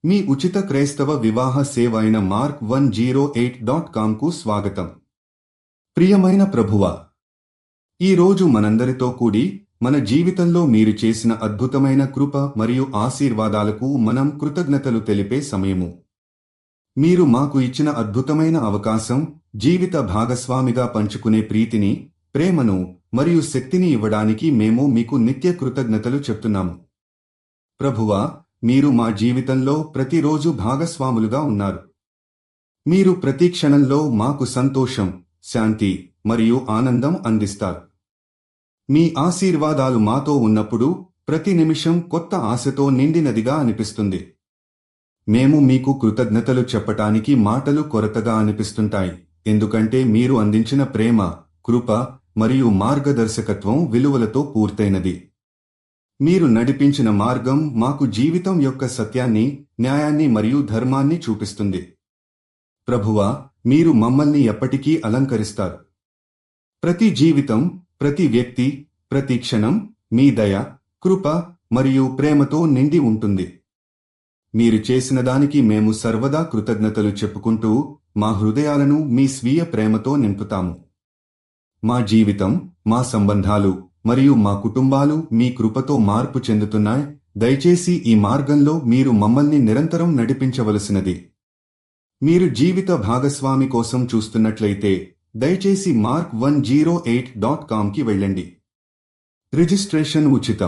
మీ ఉచిత క్రైస్తవ వివాహ సేవ అయిన mark108.comకు స్వాగతం. ప్రియమైన ప్రభువా, ఈరోజు మనందరితో కూడి మన జీవితంలో మీరు చేసిన అద్భుతమైన కృప మరియు ఆశీర్వాదాలకు మనం కృతజ్ఞతలు తెలిపే సమయము. మీరు మాకు ఇచ్చిన అద్భుతమైన అవకాశం, జీవిత భాగస్వామిగా పంచుకునే ప్రీతిని, ప్రేమను మరియు శక్తిని ఇవ్వడానికి మేము మీకు నిత్య కృతజ్ఞతలు చెప్తున్నాము. ప్రభువా, మీరు మా జీవితంలో ప్రతిరోజు భాగస్వాములుగా ఉన్నారు. మీరు ప్రతి క్షణంలో మాకు సంతోషం, శాంతి మరియు ఆనందం అందిస్తారు. మీ ఆశీర్వాదాలు మాతో ఉన్నప్పుడు ప్రతి నిమిషం కొత్త ఆశతో నిండినదిగా అనిపిస్తుంది. మేము మీకు కృతజ్ఞతలు చెప్పటానికి మాటలు కొరతగా అనిపిస్తుంటాయి, ఎందుకంటే మీరు అందించిన ప్రేమ, కృప మరియు మార్గదర్శకత్వం విలువలతో పూర్తయినది. మీరు నడిపించిన మార్గం మాకు జీవితం యొక్క సత్యాన్ని, న్యాయాన్ని మరియు ధర్మాన్ని చూపిస్తుంది. ప్రభువా, మీరు మమ్మల్ని ఎప్పటికీ అలంకరిస్తారు. ప్రతి జీవితం, ప్రతి వ్యక్తి, ప్రతి క్షణం మీ దయ, కృప మరియు ప్రేమతో నిండి ఉంటుంది. మీరు చేసిన దానికి మేము సర్వదా కృతజ్ఞతలు చెప్పుకుంటూ మా హృదయాలను మీ స్వీయ ప్రేమతో నింపుతాము. మా జీవితం, మా సంబంధాలు మరియు మా కుటుంబాలు మీ కృపతో మార్పు చెందుతున్నాయి. దయచేసి ఈ మార్గంలో మీరు మమ్మల్ని నిరంతరం నడిపించవలసినది. మీరు జీవిత భాగస్వామి కోసం చూస్తున్నట్లయితే దయచేసి mark108.comకి వెళ్ళండి. రిజిస్ట్రేషన్ ఉచితం.